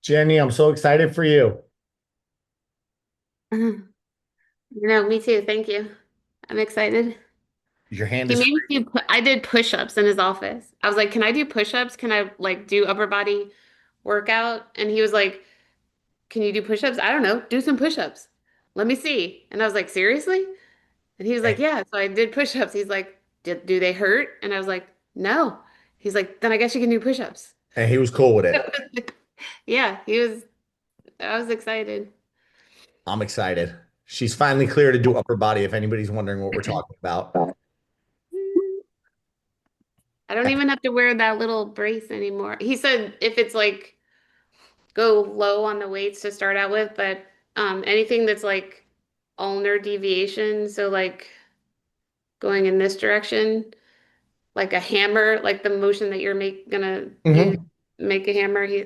Jenny, I'm so excited for you. No, me too. Thank you. I'm excited. Your hand He is made me free. I did push-ups in his office. I was like, "Can I do push-ups? Can I like do upper body workout?" And he was like, "Can you do push-ups?" I don't know. Do some push-ups. Let me see. And I was like, "Seriously?" And he was like, "Yeah." So I did push-ups. He's like, Do they hurt?" And I was like, "No." He's like, "Then I guess you can do push-ups." And he was cool with it. Yeah, I was excited. I'm excited. She's finally clear to do upper body if anybody's wondering what we're talking about. I don't even have to wear that little brace anymore. He said if it's like go low on the weights to start out with, but anything that's like ulnar deviation, so like going in this direction, like a hammer, like the motion that you're gonna use Hmm. make a hammer, he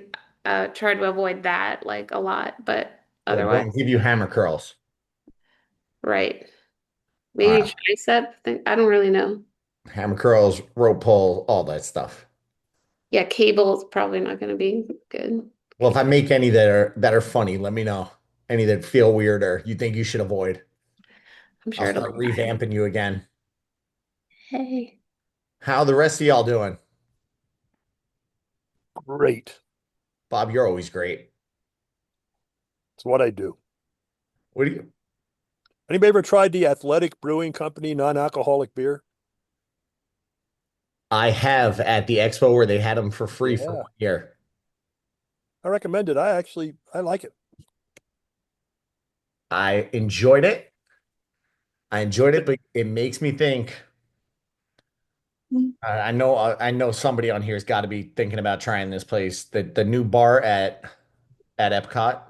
tried to avoid that like a lot, but Well, we otherwise, won't give you hammer curls. right. All Maybe right. tricep thing. I don't really know. Hammer curls, rope pull, all that stuff. Yeah, cable is probably not gonna be good. Well, if I make any that are funny, let me know. Any that feel weird or you think you should avoid. I'm I'll sure it'll start be fine. revamping you again. Hey. How the rest of y'all doing? Great. Bob, you're always great. It's what I do. What do you? Anybody ever tried the Athletic Brewing Company non-alcoholic beer? I have at the expo where they had them for free for Yeah, 1 year. I recommend it. I like it. I enjoyed it. I enjoyed it, but it makes me think. I know somebody on here has got to be thinking about trying this place. The new bar at Epcot,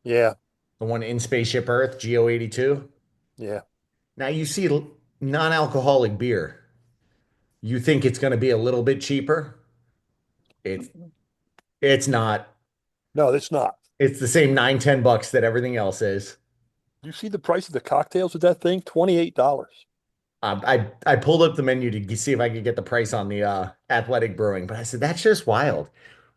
Yeah, the one in Spaceship Earth, GO82. yeah. Now you see non-alcoholic beer. You think it's going to be a little bit cheaper? It's it's not. No, it's not. It's the same 9, $10 that everything else is. You see the price of the cocktails with that thing? $28. I pulled up the menu to see if I could get the price on the Athletic Brewing, but I said that's just wild.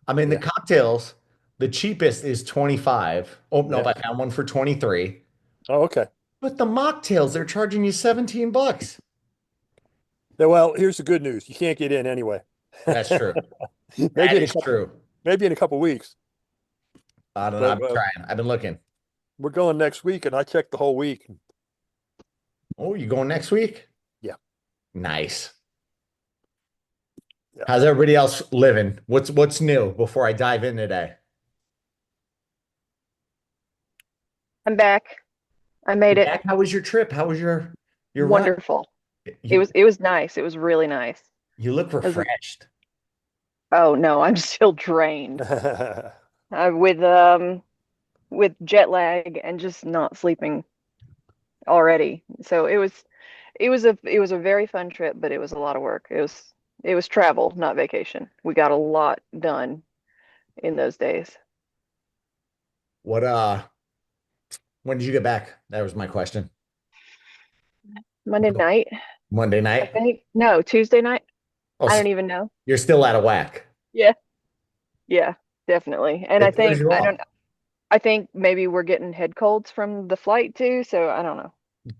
I mean, the Yeah, cocktails, the cheapest is 25. Oh, no, yeah. I found one for 23. Oh, okay. But the mocktails, they're charging you $17. Yeah, well, here's the good news. You can't get in anyway. That's true. Maybe That in a is couple, true. maybe in a couple weeks. I don't know. But I've been trying. I've been looking. we're going next week, and I checked the whole week. Oh, you going next week? Yeah, Nice. yeah. How's everybody else living? What's new before I dive in today? I'm back. I made You it. back? How was your trip? How was your ride? Wonderful. It You was it was nice. It was really nice. you look It was, refreshed. oh no, I'm still drained. With jet lag and just not sleeping already. So it was a very fun trip, but it was a lot of work. It was travel, not vacation. We got a lot done in those days. What when did you get back? That was my question. Monday night, Monday I night? think. No, Tuesday night. Oh, I so don't even know. you're still out of whack. Yeah, yeah, definitely. And It throws you off. I think maybe we're getting head colds from the flight too, so I don't know.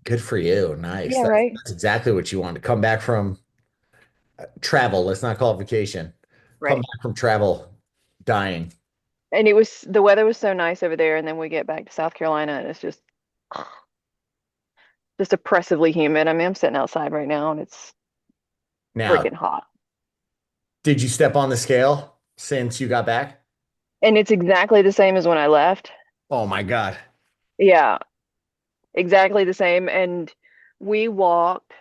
Good for you. Nice. Yeah, That's, right. that's exactly what you want to come back from travel. Let's not call it vacation. Come Right. back from travel dying. And the weather was so nice over there, and then we get back to South Carolina and it's just oppressively humid. I mean, I'm sitting outside right now and it's Now, freaking hot. did you step on the scale since you got back? And it's exactly the same as when I left. Oh my God. Yeah, exactly the same. And we walked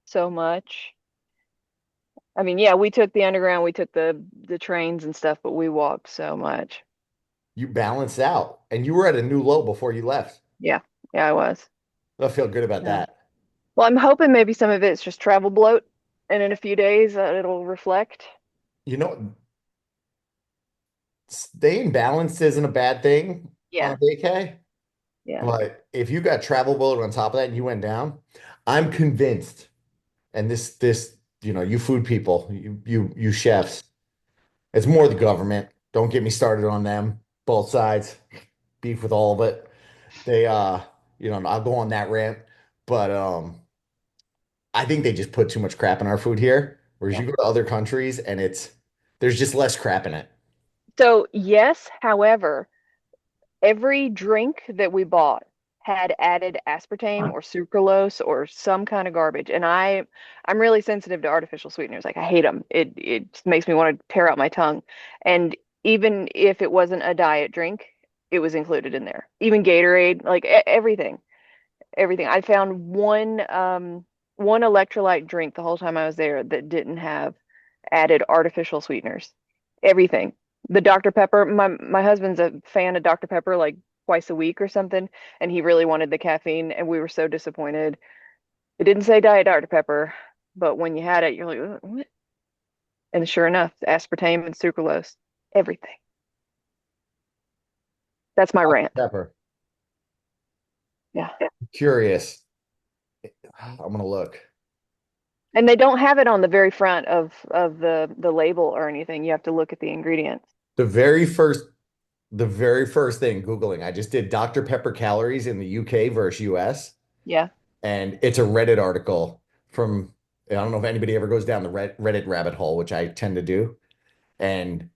so much. I mean, yeah, we took the underground, we took the trains and stuff, but we walked so much. You balanced out and you were at a new low before you left. Yeah, yeah, I was. I feel good about Yeah. that. Well, I'm hoping maybe some of it's just travel bloat, and in a few days it'll reflect. You know, staying balanced isn't a bad thing on a Yeah, vacay, yeah. but if you got travel bloat on top of that and you went down, I'm convinced, and this, you food people, you chefs, it's more the government. Don't get me started on them. Both sides, beef with all of it. They I'll go on that rant, but I think they just put too much crap in our food here. Whereas Yeah. you go to other countries and there's just less crap in it. So yes, however, every drink that we bought had added aspartame or sucralose or some kind of garbage. And I'm really sensitive to artificial sweeteners. Like I hate them. It just makes me want to tear out my tongue. And even if it wasn't a diet drink, it was included in there. Even Gatorade, like everything. Everything. I found one electrolyte drink the whole time I was there that didn't have added artificial sweeteners. Everything. The Dr. Pepper, my husband's a fan of Dr. Pepper like twice a week or something, and he really wanted the caffeine, and we were so disappointed. It didn't say Diet Dr. Pepper, but when you had it, you're like, What? And sure enough, aspartame and sucralose, everything. That's my rant. Pepper. Yeah. Curious. I'm gonna look. And they don't have it on the very front of the label or anything. You have to look at the ingredients. The very first the very first thing Googling, I just did Dr. Pepper calories in the UK versus US, Yeah. and it's a Reddit article from, I don't know if anybody ever goes down the Reddit rabbit hole, which I tend to do. And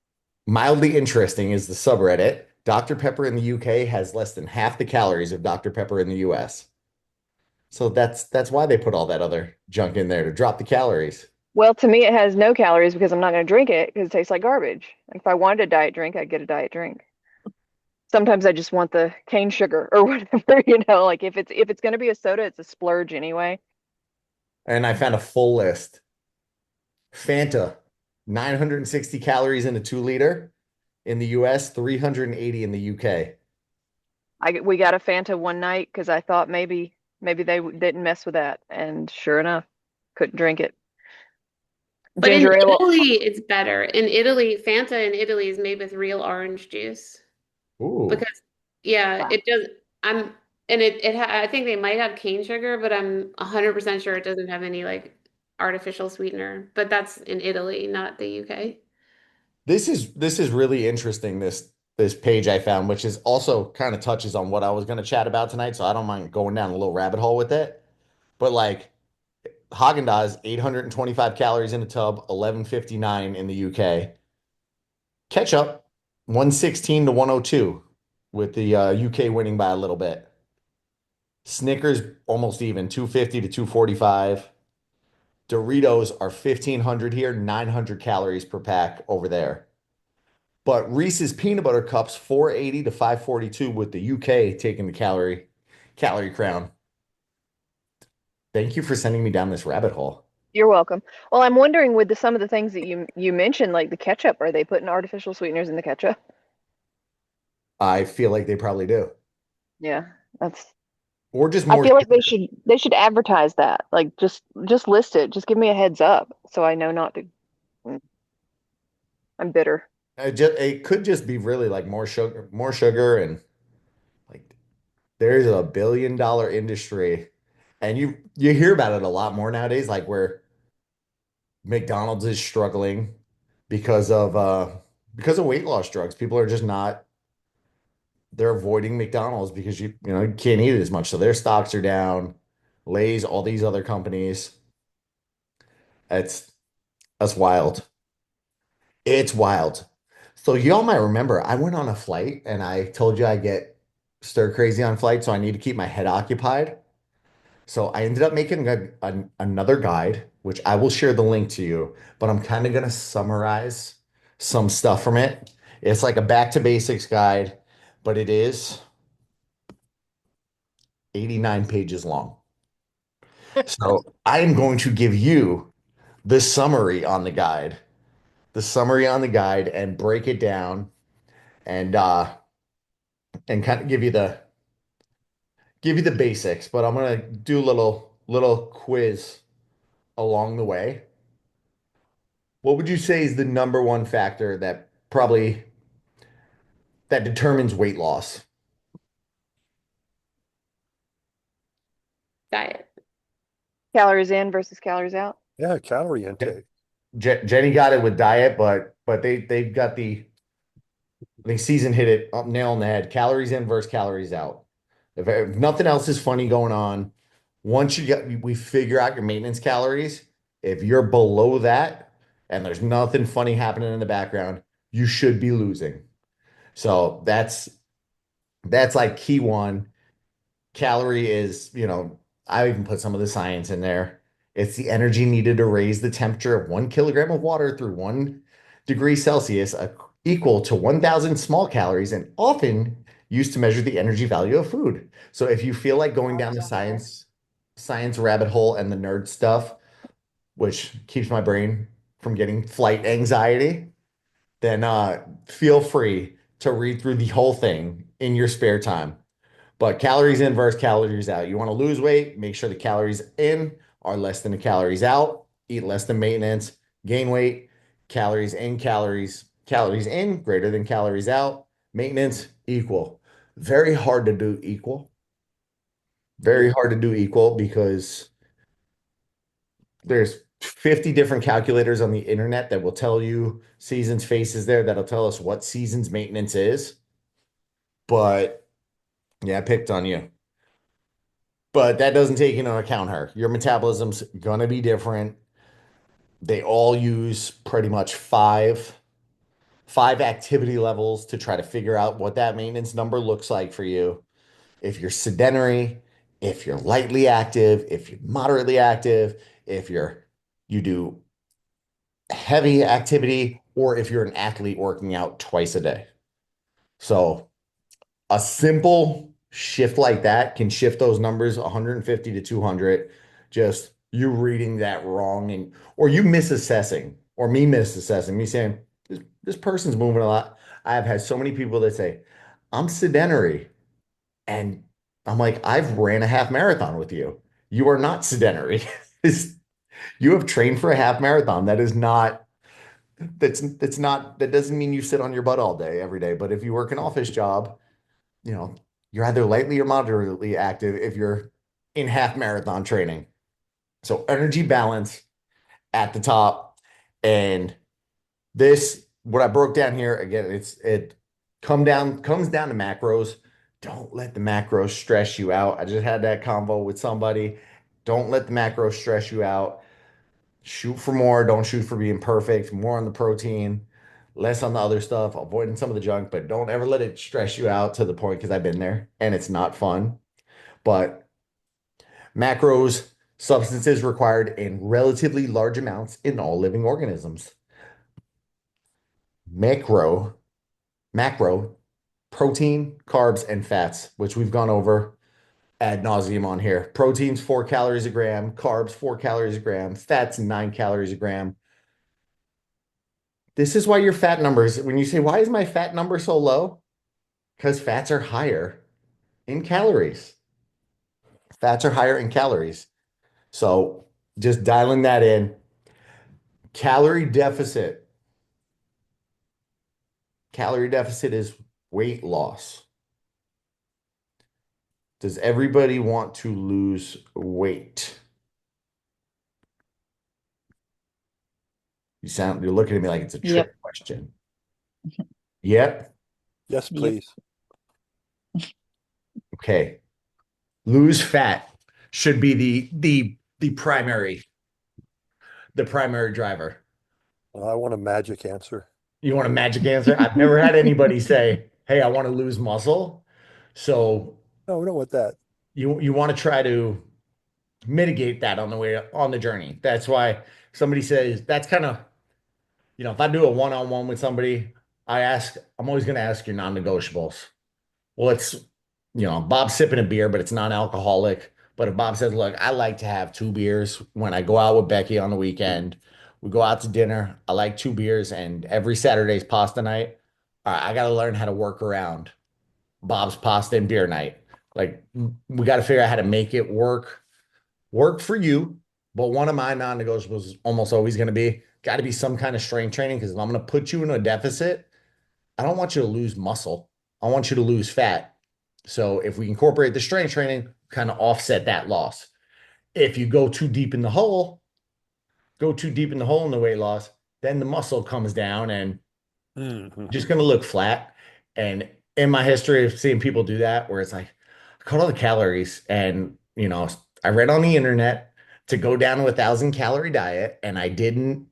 mildly interesting is the subreddit. Dr. Pepper in the UK has less than half the calories of Dr. Pepper in the US. So that's why they put all that other junk in there to drop the calories. Well, to me, it has no calories because I'm not going to drink it because it tastes like garbage. If I wanted a diet drink, I'd get a diet drink. Sometimes I just want the cane sugar or whatever, like if it's going to be a soda, it's a splurge anyway. And I found a full list. Fanta, 960 calories in a 2 liter in the US, 380 in the UK. We got a Fanta one night because I thought maybe they didn't mess with that, and sure enough, couldn't drink it. But in Ginger ale. Italy, it's better. In Italy, Fanta in Italy is made with real orange juice. Ooh. Because yeah, Wow. it does. I'm and I think they might have cane sugar, but I'm 100% sure it doesn't have any like artificial sweetener. But that's in Italy, not the UK. This is really interesting, this page I found, which is also kind of touches on what I was going to chat about tonight, so I don't mind going down a little rabbit hole with it. But like Haagen-Dazs, 825 calories in a tub, 1159 in the UK. Ketchup, 116 to 102, with the UK winning by a little bit. Snickers almost even, 250 to 245. Doritos are 1500 here, 900 calories per pack over there. But Reese's peanut butter cups, 480 to 542, with the UK taking the calorie crown. Thank you for sending me down this rabbit hole. You're welcome. Well, I'm wondering with some of the things that you mentioned, like the ketchup, are they putting artificial sweeteners in the ketchup? I feel like they probably do. Yeah, that's. Or just I more feel like sugar. they should advertise that. Like just list it. Just give me a heads up so I know not to. mm, I'm bitter. It could just be really like more sugar, and like there's a billion-dollar industry, and you hear about it a lot more nowadays, like where McDonald's is struggling because of weight loss drugs. People are just not they're avoiding McDonald's because you can't eat it as much. So their stocks are down. Lay's, all these other companies. It's that's wild. It's wild. So y'all might remember I went on a flight and I told you I get stir crazy on flights, so I need to keep my head occupied. So I ended up making another guide, which I will share the link to you, but I'm kind of going to summarize some stuff from it. It's like a back to basics guide, but it is 89 pages long. So I am going to give you the summary on the guide, and break it down and kind of give you the basics, but I'm gonna do a little quiz along the way. What would you say is the number one factor that determines weight loss? Diet. Calories in versus calories out. Yeah, calorie intake. Jenny got it with diet, but they've got think Season hit it up nail on the head. Calories in versus calories out. If nothing else is funny going on, once we figure out your maintenance calories, if you're below that and there's nothing funny happening in the background, you should be losing. So that's like key one. Calorie is, I even put some of the science in there. It's the energy needed to raise the temperature of 1 kilogram of water through 1 degree Celsius, equal to 1,000 small calories, and often used to measure the energy value of food. So if you feel like going down the science rabbit hole and the nerd stuff, which keeps my brain from getting flight anxiety, then feel free to read through the whole thing in your spare time. But calories in versus calories out. You want to lose weight, make sure the calories in are less than the calories out. Eat less than maintenance. Gain weight, calories in greater than calories out. Maintenance equal. Very hard to do equal. Very hard to do equal because there's 50 different calculators on the internet that will tell you seasons faces there that'll tell us what seasons maintenance is. But yeah, I picked on you. But that doesn't take into account her. Your metabolism's gonna be different. They all use pretty much five activity levels to try to figure out what that maintenance number looks like for you. If you're sedentary, if you're lightly active, if you're moderately active, if you do heavy activity, or if you're an athlete working out twice a day. So a simple shift like that can shift those numbers 150 to 200. Just you reading that wrong, and or you misassessing, or me misassessing, me saying this person's moving a lot. I've had so many people that say, I'm sedentary. And I'm like, I've ran a half marathon with you. You are not sedentary. You have trained for a half marathon. That doesn't mean you sit on your butt all day, every day. But if you work an office job, you know, you're either lightly or moderately active if you're in half marathon training. So energy balance at the top. And what I broke down here, again, it comes down to macros. Don't let the macros stress you out. I just had that convo with somebody. Don't let the macros stress you out. Shoot for more. Don't shoot for being perfect. More on the protein, less on the other stuff, avoiding some of the junk, but don't ever let it stress you out to the point, because I've been there and it's not fun. But macros, substances required in relatively large amounts in all living organisms. Macro, protein, carbs, and fats, which we've gone over ad nauseum on here. Proteins, 4 calories a gram, carbs, 4 calories a gram, fats, 9 calories a gram. This is why your fat numbers, when you say, why is my fat number so low? Because fats are higher in calories. Fats are higher in calories. So just dialing that in. Calorie deficit. Calorie deficit is weight loss. Does everybody want to lose weight? You're looking at me like it's a trick Yep. question. Yep. Yes, Yep. please. Okay. Lose fat should be the primary driver. I want a magic answer. You want a magic answer? I've never had anybody say, "Hey, I want to lose muscle." So No, we don't want that. you want to try to mitigate that on the way on the journey. That's why somebody says that's kind of, if I do a one-on-one with somebody, I'm always going to ask your non-negotiables. Well, Bob's sipping a beer, but it's non-alcoholic. But if Bob says, look, I like to have 2 beers when I go out with Becky on the weekend, we go out to dinner. I like 2 beers, and every Saturday's pasta night. All right, I got to learn how to work around Bob's pasta and beer night. Like, we got to figure out how to make it work for you. But one of my non-negotiables is almost always going to be got to be some kind of strength training, because if I'm going to put you in a deficit, I don't want you to lose muscle. I want you to lose fat. So if we incorporate the strength training, kind of offset that loss. If you go too deep in the hole in the weight loss, then the muscle comes down and Mhm. just going to look flat. And in my history of seeing people do that, where it's like, I cut all the calories, and I read on the internet to go down to 1,000 calorie diet, and I didn't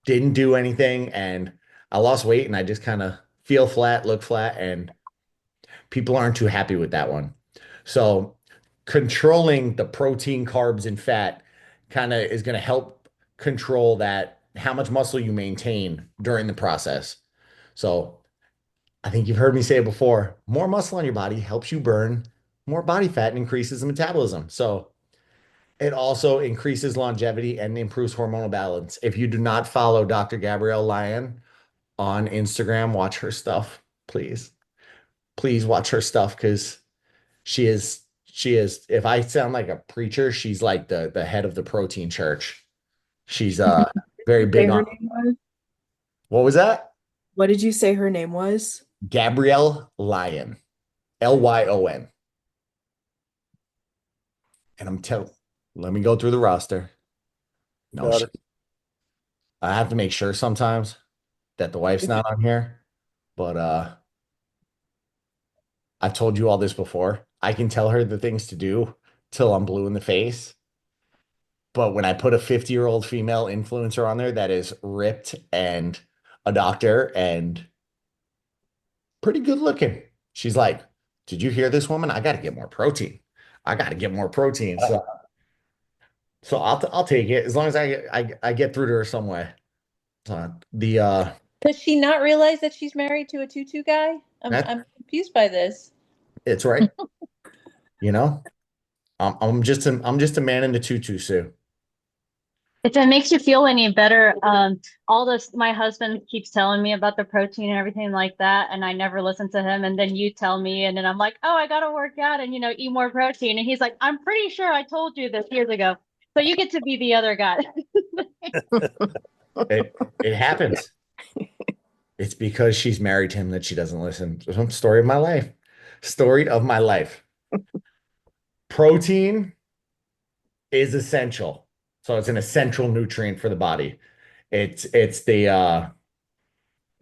do anything, and I lost weight, and I just kind of feel flat, look flat, and people aren't too happy with that one. So controlling the protein, carbs, and fat kind of is going to help control that how much muscle you maintain during the process. So I think you've heard me say it before, more muscle on your body helps you burn more body fat and increases the metabolism. So it also increases longevity and improves hormonal balance. If you do not follow Dr. Gabrielle Lyon on Instagram, watch her stuff, please. Please watch her stuff because she is, if I sound like a preacher, she's like the head of the protein church. She's very Say big her on, name was? what was that? What did you say her name was? Gabrielle Lyon, Lyon. And let me go through the roster. No, Got it. I have to make sure sometimes that the wife's not on here, but I've told you all this before. I can tell her the things to do till I'm blue in the face. But when I put a 50-year-old female influencer on there that is ripped and a doctor and pretty good looking, she's like, "Did you hear this woman? I got to get more protein. I got to get more protein." So I'll take it as long as I get through to her some way. The Does she not realize that she's married to a tutu guy? that I'm confused by this. it's right. You know, I'm just a man in the tutu, Sue. If it makes you feel any better, all this, my husband keeps telling me about the protein and everything like that, and I never listen to him. And then you tell me, and then I'm like, oh, I gotta work out and eat more protein. And he's like, I'm pretty sure I told you this years ago. So you get to be the other guy. It happens. It's because she's married to him that she doesn't listen. Story of my life. Story of my life. Protein is essential. So it's an essential nutrient for the body. It's got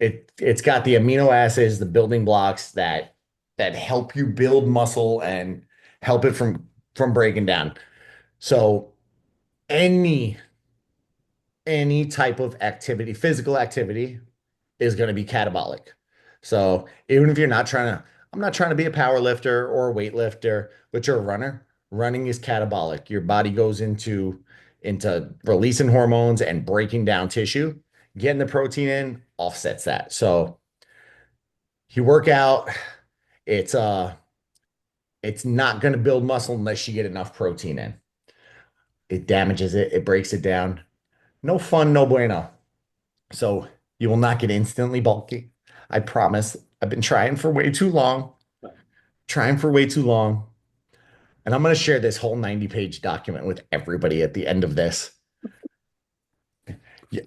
the amino acids, the building blocks that help you build muscle and help it from breaking down. So any type of activity, physical activity, is going to be catabolic. So even if I'm not trying to be a power lifter or a weightlifter, but you're a runner, running is catabolic. Your body goes into releasing hormones and breaking down tissue. Getting the protein in offsets that. So you work out, it's not going to build muscle unless you get enough protein in. It damages it, it breaks it down. No fun, no bueno. So you will not get instantly bulky. I promise. I've been trying for way too long. Trying for way too long. And I'm going to share this whole 90-page document with everybody at the end of this.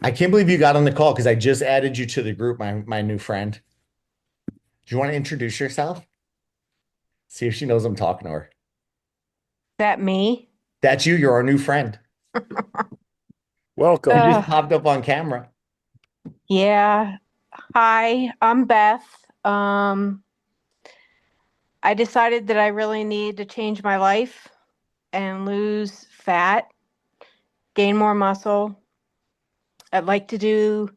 I can't believe you got on the call because I just added you to the group, my new friend. Do you want to introduce yourself? See if she knows I'm talking to her. That me? That's you. You're our new friend. Welcome. You just popped up on camera. Yeah. Hi, I'm Beth. I decided that I really need to change my life and lose fat, gain more muscle. I'd like to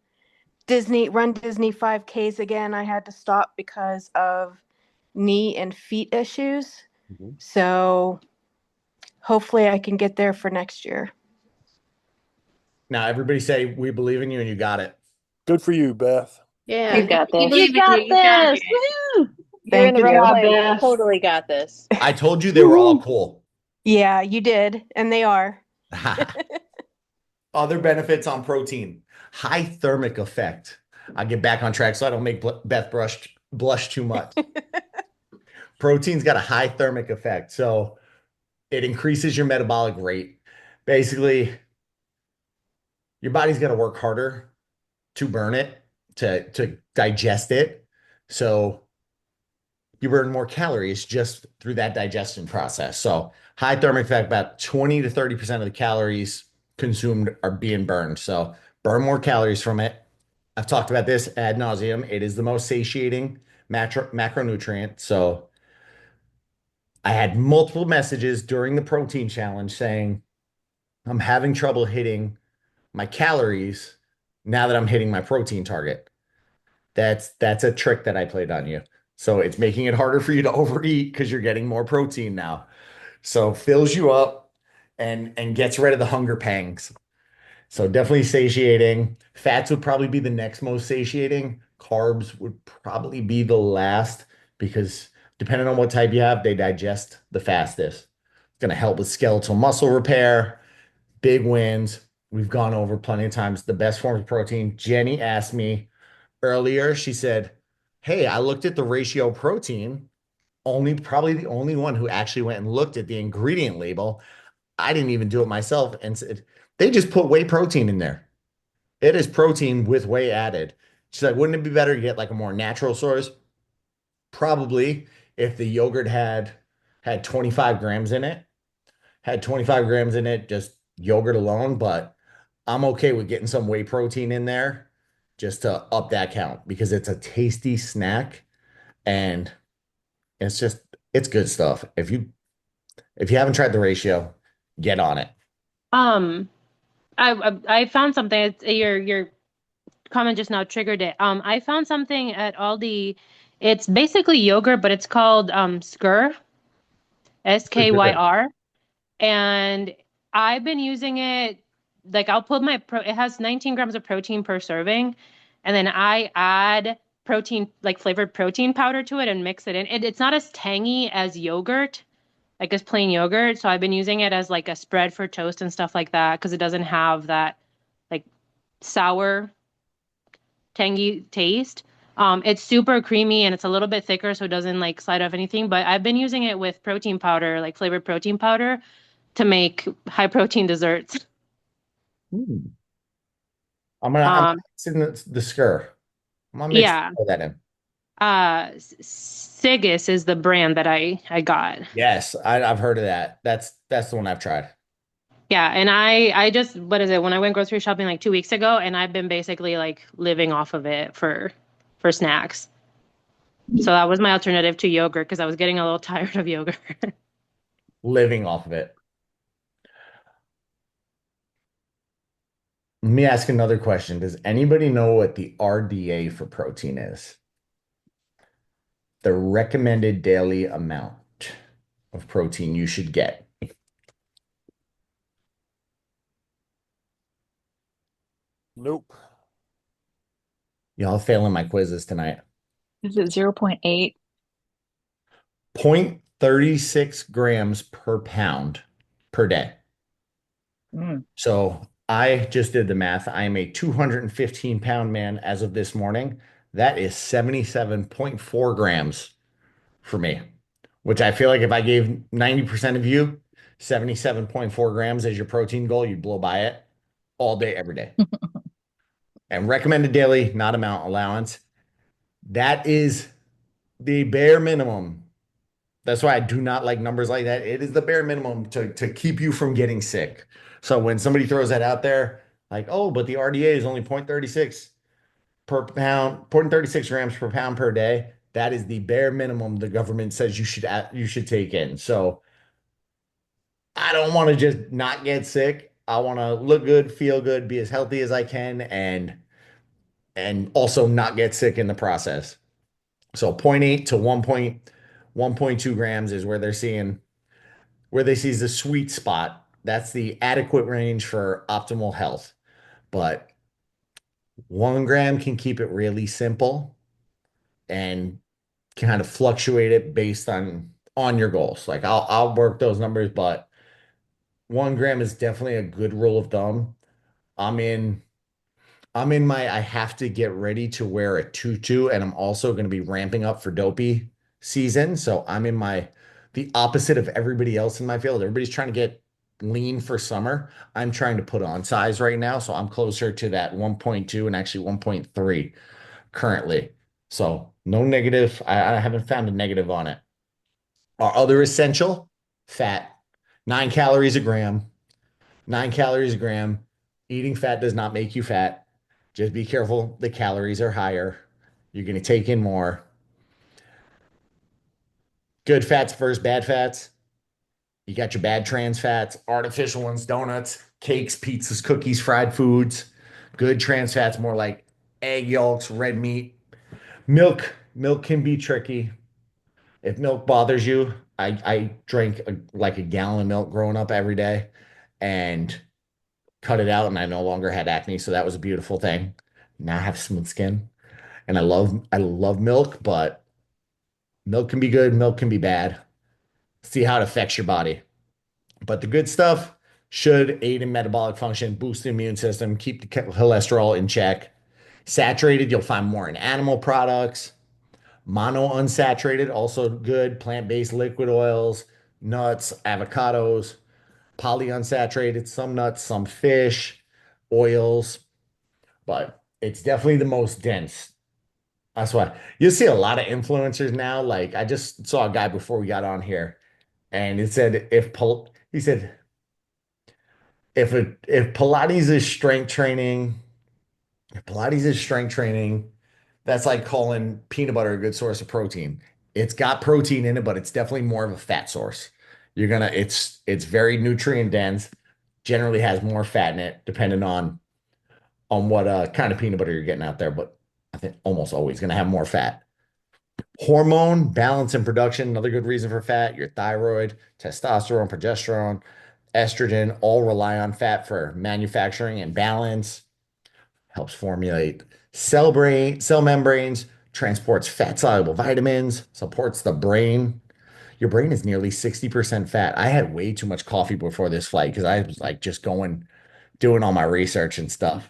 run Disney 5Ks again. I had to stop because of knee and feet issues. Mhm. So hopefully I can get there for next year. Now, everybody say, we believe in you and you got it. Good for you, Beth. Yeah. You got We this. believe You got in you. You got this. it. Woo! You're in Thank the right you. place. Beth. Totally got this. I told you they were all cool. Yeah, you did. And they are. Other benefits on protein, high thermic effect. I'll get back on track so I don't make Beth blush too much. Protein's got a high thermic effect. So it increases your metabolic rate. Basically, your body's got to work harder to burn it, to digest it. So you burn more calories just through that digestion process. So high thermic effect, about 20 to 30% of the calories consumed are being burned. So burn more calories from it. I've talked about this ad nauseum. It is the most satiating macronutrient. So I had multiple messages during the protein challenge saying I'm having trouble hitting my calories now that I'm hitting my protein target. That's a trick that I played on you. So it's making it harder for you to overeat because you're getting more protein now. So fills you up and gets rid of the hunger pangs. So definitely satiating. Fats would probably be the next most satiating. Carbs would probably be the last because depending on what type you have, they digest the fastest. It's going to help with skeletal muscle repair, big wins. We've gone over plenty of times the best form of protein. Jenny asked me earlier, she said, "Hey, I looked at the ratio protein, probably the only one who actually went and looked at the ingredient label. I didn't even do it myself and said, they just put whey protein in there. It is protein with whey added." She's like, "Wouldn't it be better to get like a more natural source?" Probably if the yogurt had 25 grams in it, just yogurt alone, but I'm okay with getting some whey protein in there just to up that count because it's a tasty snack and it's just it's good stuff. If you haven't tried the ratio, get on it. Um, I found something. Your comment just now triggered it. I found something at Aldi. It's basically yogurt, but it's called Skyr, SKYR, and I've been using it. Like I'll put it has 19 grams of protein per serving, and then I add protein, like flavored protein powder to it and mix it in. It's not as tangy as yogurt, like as plain yogurt. So I've been using it as like a spread for toast and stuff like that because it doesn't have that like sour, tangy taste. It's super creamy and it's a little bit thicker, so it doesn't like slide off anything. But I've been using it with protein powder, like flavored protein powder, to make high protein desserts. Hmm. I'm Um, mixing the Skyr. I'm gonna mix yeah. that in. Sigis is the brand that I got. Yes, I've heard of that. That's the one I've tried. Yeah, and I just what is it? When I went grocery shopping like 2 weeks ago, and I've been basically like living off of it for snacks. So that was my alternative to yogurt because I was getting a little tired of yogurt. Living off of it. Let me ask another question. Does anybody know what the RDA for protein is? The recommended daily amount of protein you should get. Nope. Y'all failing my quizzes tonight. Is it 0.8? 0.36 grams per pound per day. Mm. So I just did the math. I am a 215-pound man as of this morning. That is 77.4 grams for me, which I feel like if I gave 90% of you 77.4 grams as your protein goal, you'd blow by it all day, every day. And recommended daily, not amount allowance. That is the bare minimum. That's why I do not like numbers like that. It is the bare minimum to keep you from getting sick. So when somebody throws that out there, like, oh, but the RDA is only 0.36 per pound, 0.36 grams per pound per day. That is the bare minimum the government says you should take in. So I don't want to just not get sick. I want to look good, feel good, be as healthy as I can, and also not get sick in the process. So zero point 0.8 to 1.2 grams is where they see the sweet spot. That's the adequate range for optimal health. But 1 gram can keep it really simple and can kind of fluctuate it based on your goals. Like I'll work those numbers, but 1 gram is definitely a good rule of thumb. I'm in my I have to get ready to wear a tutu, and I'm also going to be ramping up for dopey season. So I'm in the opposite of everybody else in my field. Everybody's trying to get lean for summer. I'm trying to put on size right now. So I'm closer to that 1.2 and actually 1.3 currently. So no negative. I haven't found a negative on it. Our other essential fat, 9 calories a gram. 9 calories a gram. Eating fat does not make you fat. Just be careful. The calories are higher. You're going to take in more. Good fats versus bad fats. You got your bad trans fats, artificial ones, donuts, cakes, pizzas, cookies, fried foods. Good trans fats, more like egg yolks, red meat. Milk can be tricky. If milk bothers you, I drank like a gallon of milk growing up every day and cut it out, and I no longer had acne, so that was a beautiful thing. Now I have smooth skin, and I love milk, but milk can be good, milk can be bad. See how it affects your body. But the good stuff should aid in metabolic function, boost the immune system, keep the cholesterol in check. Saturated, you'll find more in animal products. Mono unsaturated, also good. Plant-based liquid oils, nuts, avocados. Polyunsaturated, some nuts, some fish, oils, but it's definitely the most dense. That's why you see a lot of influencers now. Like I just saw a guy before we got on here, and it said he said if Pilates is strength training, if Pilates is strength training, that's like calling peanut butter a good source of protein. It's got protein in it, but it's definitely more of a fat source. It's very nutrient dense, generally has more fat in it, depending on what kind of peanut butter you're getting out there, but I think almost always gonna have more fat. Hormone balance and production, another good reason for fat. Your thyroid, testosterone, progesterone, estrogen all rely on fat for manufacturing and balance. Helps formulate cell membranes, transports fat soluble vitamins, supports the brain. Your brain is nearly 60% fat. I had way too much coffee before this flight because I was like just doing all my research and stuff.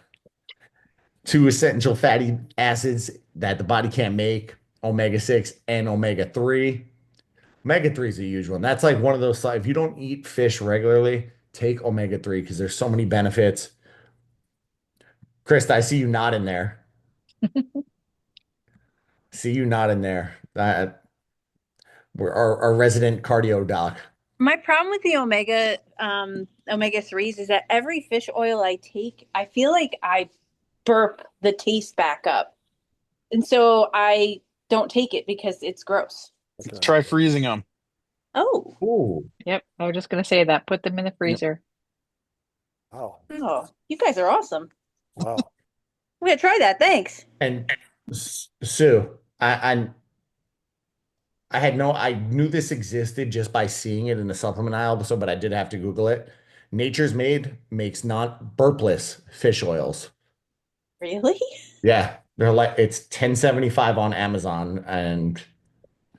Two essential fatty acids that the body can't make, omega-6 and omega-3. Omega-3 is a huge one. That's like one of those, if you don't eat fish regularly, take omega-3 because there's so many benefits. Chris, I see you not in there. See you not in there. We're our resident cardio doc. My problem with the omega 3s is that every fish oil I take, I feel like I burp the taste back up. And so I don't take it because it's gross. Okay. Try freezing them. Oh. Ooh. Yep, I was just gonna say that. Put them in the freezer. Wow. Oh, you guys are awesome. Wow. I'm gonna try that. Thanks. And Sue, I knew this existed just by seeing it in the supplement aisle, but I did have to Google it. Nature's Made makes not burpless fish oils. Really? Yeah, they're like it's 10.75 on Amazon, and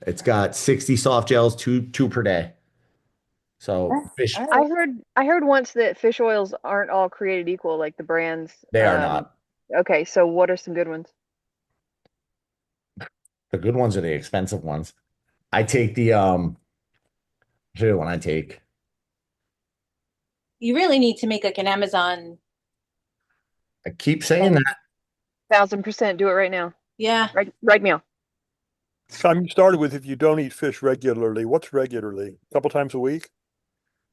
it's got 60 soft gels, two per day. So fish, All I right. heard once that fish oils aren't all created equal, like the brands. they are not. Okay, so what are some good ones? The good ones are the expensive ones. I take the here's the one I take. You really need to make like an Amazon. I keep saying that. 1000%. Do it right now. Yeah. Right now. Time you started with, if you don't eat fish regularly, what's regularly? A couple times a week?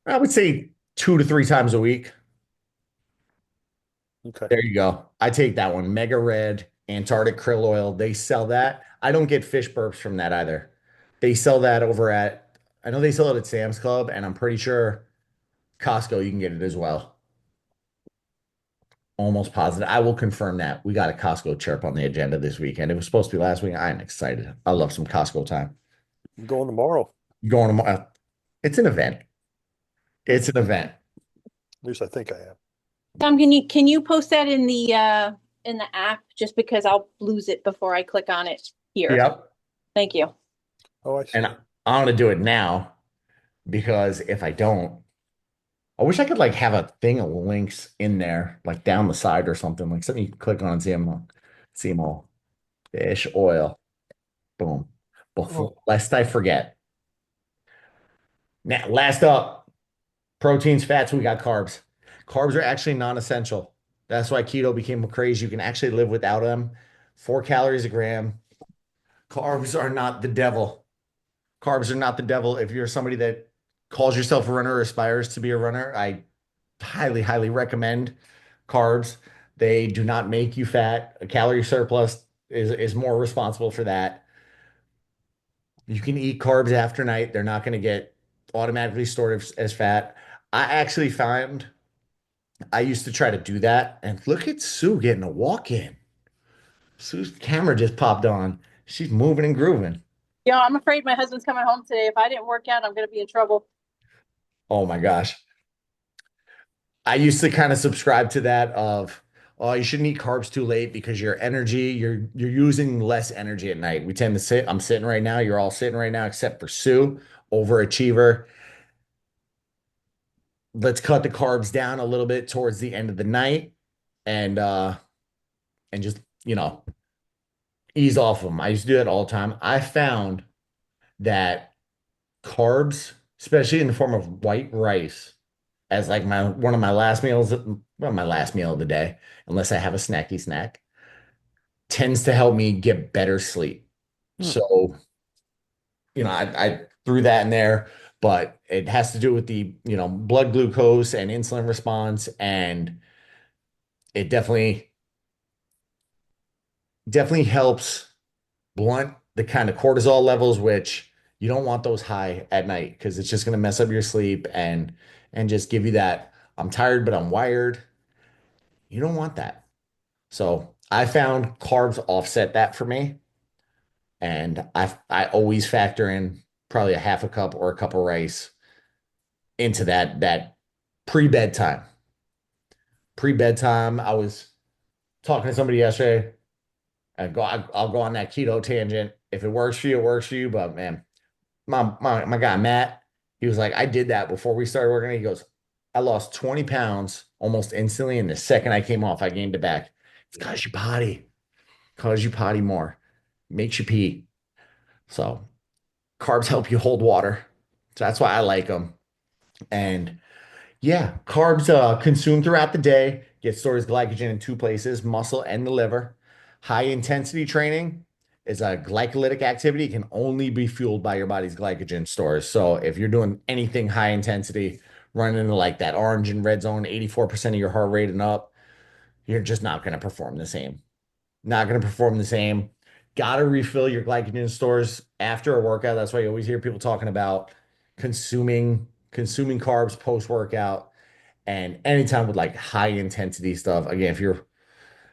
I would say 2 to 3 times a week. Okay. There you go. I take that one. Mega Red, Antarctic krill oil. They sell that. I don't get fish burps from that either. They sell that over at, I know they sell it at Sam's Club, and I'm pretty sure Costco, you can get it as well. Almost positive. I will confirm that. We got a Costco chirp on the agenda this weekend. It was supposed to be last week. I'm excited. I love some Costco time. I'm going tomorrow. Going tomorrow. It's an event. It's an event. At least I think I am. Tom, can you post that in the app just because I'll lose it before I click on it here. Yep. Thank you. Oh, I see. And I want to do it now because if I don't, I wish I could like have a thing of links in there, like down the side or something, like something you can click on and see them all. Fish oil. Boom. Before, lest I forget. Now, last up, proteins, fats, we got carbs. Carbs are actually non-essential. That's why keto became a craze. You can actually live without them. 4 calories a gram. Carbs are not the devil. Carbs are not the devil. If you're somebody that calls yourself a runner or aspires to be a runner, I highly, highly recommend carbs. They do not make you fat. A calorie surplus is more responsible for that. You can eat carbs after night. They're not going to get automatically stored as fat. I actually found I used to try to do that, and look at Sue getting a walk in. Sue's camera just popped on. She's moving and grooving. Yeah, I'm afraid my husband's coming home today. If I didn't work out, I'm going to be in trouble. Oh my gosh. I used to kind of subscribe to that of, oh, you shouldn't eat carbs too late because your energy, you're using less energy at night. We tend to sit, I'm sitting right now, you're all sitting right now, except for Sue, overachiever. Let's cut the carbs down a little bit towards the end of the night and just, ease off of them. I used to do that all the time. I found that carbs, especially in the form of white rice, as like my one of my last meals, well, my last meal of the day, unless I have a snacky snack, tends to help me get better sleep. So, I threw that in there, but it has to do with the, blood glucose and insulin response, and it definitely helps blunt the kind of cortisol levels, which you don't want those high at night because it's just going to mess up your sleep and just give you that I'm tired, but I'm wired. You don't want that. So I found carbs offset that for me. And I always factor in probably a half a cup or a cup of rice into that pre-bedtime. Pre-bedtime, I was talking to somebody yesterday. I'll go on that keto tangent. If it works for you, it works for you. But man, my guy Matt, he was like, I did that before we started working. He goes, I lost 20 pounds almost instantly, and the second I came off, I gained it back. It's cause you potty more, makes you pee. So carbs help you hold water. So that's why I like them. And yeah, carbs consumed throughout the day get stored as glycogen in two places, muscle and the liver. High intensity training is a glycolytic activity. It can only be fueled by your body's glycogen stores. So if you're doing anything high intensity, running into like that orange and red zone, 84% of your heart rate and up, you're just not going to perform the same. Not going to perform the same. Got to refill your glycogen stores after a workout. That's why you always hear people talking about consuming carbs post workout and anytime with like high intensity stuff. Again,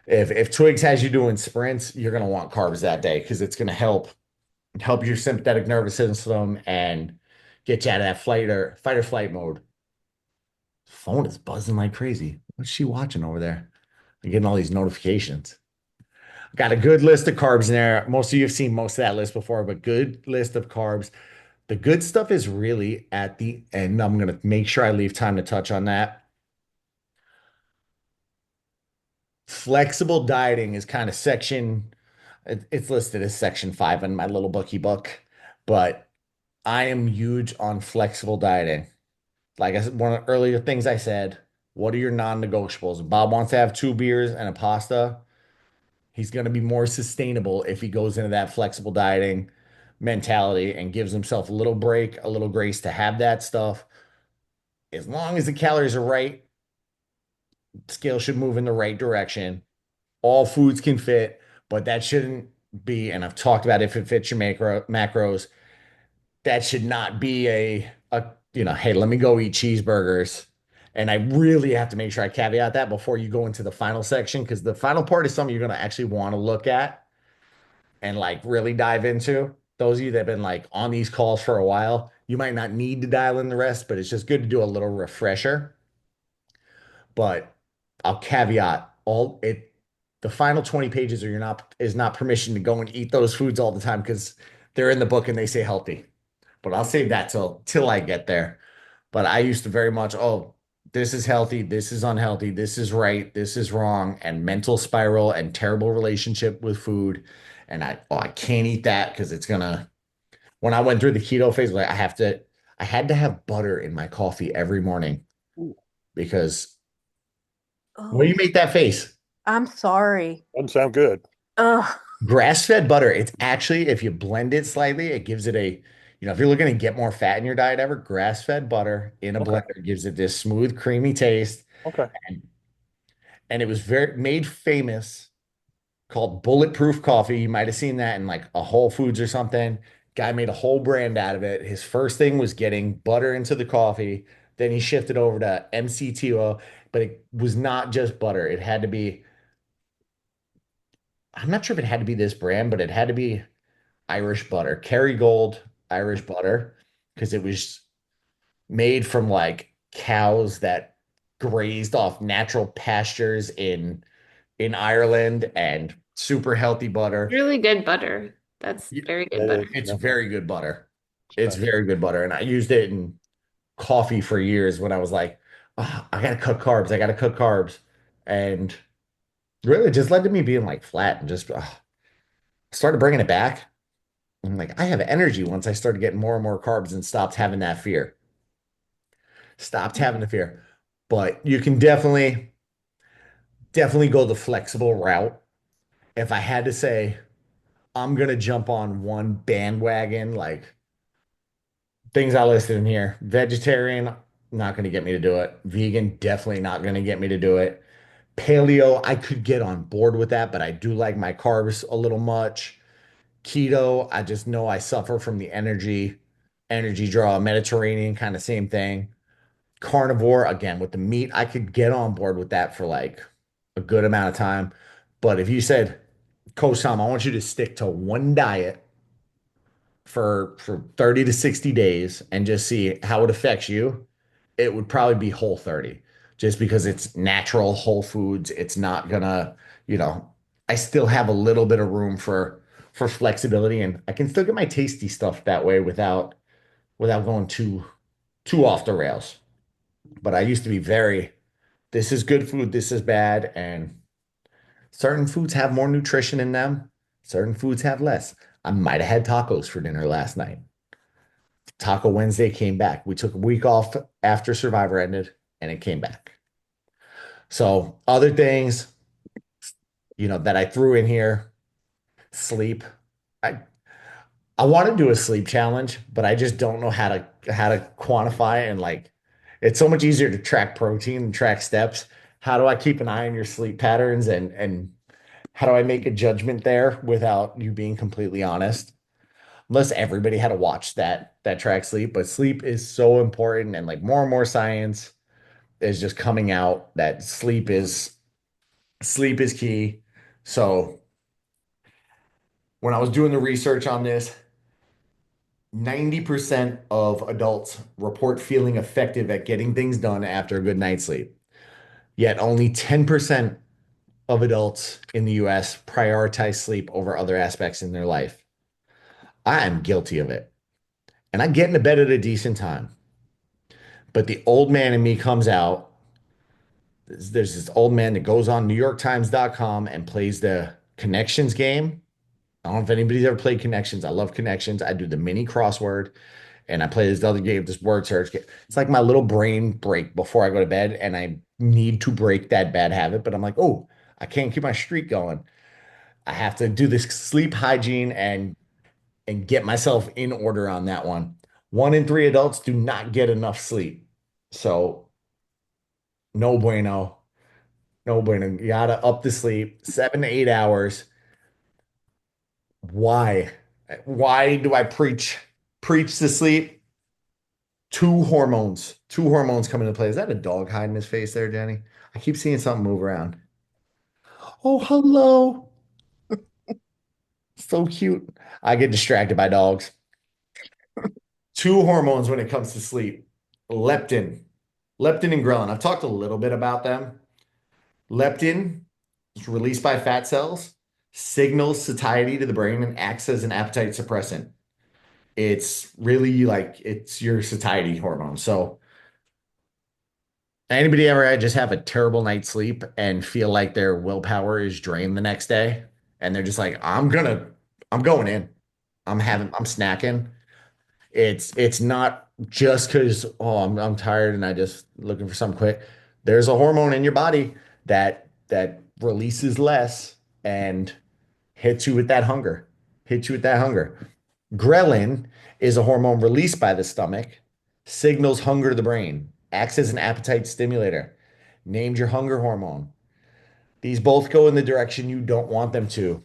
if Twigs has you doing sprints, you're going to want carbs that day because it's going to help your sympathetic nervous system and get you out of that fight or flight mode. Phone is buzzing like crazy. What's she watching over there? I'm getting all these notifications. Got a good list of carbs in there. Most of you have seen most of that list before, but good list of carbs. The good stuff is really at the end. I'm going to make sure I leave time to touch on that. Flexible dieting is kind of it's listed as section 5 in my little bookie book, but I am huge on flexible dieting. Like I said, one of the earlier things I said, what are your non-negotiables? Bob wants to have 2 beers and a pasta. He's going to be more sustainable if he goes into that flexible dieting mentality and gives himself a little break, a little grace to have that stuff. As long as the calories are right, scale should move in the right direction. All foods can fit, but that shouldn't be, and I've talked about if it fits your macros, that should not be hey, let me go eat cheeseburgers. And I really have to make sure I caveat that before you go into the final section, because the final part is something you're going to actually want to look at and like really dive into. Those of you that have been like on these calls for a while, you might not need to dial in the rest, but it's just good to do a little refresher. But I'll caveat the final 20 pages is not permission to go and eat those foods all the time because they're in the book and they say healthy. But I'll save that till I get there. But I used to very much, oh, this is healthy, this is unhealthy, this is right, this is wrong, and mental spiral and terrible relationship with food. And I can't eat that because it's gonna. When I went through the keto phase, like I had to have butter in my coffee every morning because what do you Oh, make that face? I'm sorry. Doesn't sound good. Ugh. Grass-fed butter, it's actually, if you blend it slightly, it gives it if you're looking to get more fat in your diet ever, grass-fed butter in a Okay. blender gives it this smooth, creamy taste. Okay. And, and it was very made famous called Bulletproof Coffee. You might have seen that in like a Whole Foods or something. Guy made a whole brand out of it. His first thing was getting butter into the coffee. Then he shifted over to MCT oil, but it was not just butter. It had to be, I'm not sure if it had to be this brand, but it had to be Irish butter, Kerrygold Irish butter, because it was made from like cows that grazed off natural pastures in Ireland and super healthy butter. Really good butter. That's Y- very good That butter. is, It's yeah. very good butter. It's Special. very good butter. And I used it in coffee for years when I was like, "Ah, I gotta cut carbs. I gotta cut carbs." And really it just led to me being like flat and just started bringing it back. I'm like, I have energy once I started getting more and more carbs and stopped having that fear. Stopped having the fear. But you can definitely go the flexible route. If I had to say, I'm gonna jump on one bandwagon, like things I listed in here. Vegetarian, not gonna get me to do it. Vegan, definitely not gonna get me to do it. Paleo, I could get on board with that, but I do like my carbs a little much. Keto, I just know I suffer from the energy draw. Mediterranean, kind of same thing. Carnivore, again, with the meat, I could get on board with that for like a good amount of time. But if you said, Coach Tom, I want you to stick to one diet for 30 to 60 days and just see how it affects you, it would probably be Whole 30 just because it's natural whole foods. It's not gonna, you know, I still have a little bit of room for flexibility and I can still get my tasty stuff that way without going too off the rails. But I used to be very, this is good food, this is bad, and certain foods have more nutrition in them, certain foods have less. I might have had tacos for dinner last night. Taco Wednesday came back. We took a week off after Survivor ended and it came back. So, other things, that I threw in here, sleep. I I want to do a sleep challenge, but I just don't know how to quantify it and like it's so much easier to track protein and track steps. How do I keep an eye on your sleep patterns and how do I make a judgment there without you being completely honest? Unless everybody had to watch that track sleep, but sleep is so important and like more and more science is just coming out that sleep is key. So when I was doing the research on this, 90% of adults report feeling effective at getting things done after a good night's sleep. Yet only 10% of adults in the US prioritize sleep over other aspects in their life. I am guilty of it. And I get into bed at a decent time. But the old man in me comes out. There's this old man that goes on NewYorkTimes.com and plays the connections game. I don't know if anybody's ever played connections. I love connections. I do the mini crossword and I play this other game, this word search game. It's like my little brain break before I go to bed, and I need to break that bad habit. But I'm like, oh, I can't keep my streak going. I have to do this sleep hygiene and get myself in order on that one. 1 in 3 adults do not get enough sleep. So no bueno. No bueno. You gotta up the sleep 7 to 8 hours. Why? Why do I preach the sleep? Two hormones come into play. Is that a dog hiding his face there, Jenny? I keep seeing something move around. Oh, hello. So cute. I get distracted by dogs. Two hormones when it comes to sleep. Leptin. Leptin and ghrelin. I've talked a little bit about them. Leptin is released by fat cells, signals satiety to the brain, and acts as an appetite suppressant. It's really like it's your satiety hormone. So anybody ever just have a terrible night's sleep and feel like their willpower is drained the next day? And they're just like, I'm going in. I'm snacking. It's not just because, oh, I'm tired and I just looking for something quick. There's a hormone in your body that releases less and hits you with that hunger. Hits you with that hunger. Ghrelin is a hormone released by the stomach, signals hunger to the brain, acts as an appetite stimulator, named your hunger hormone. These both go in the direction you don't want them to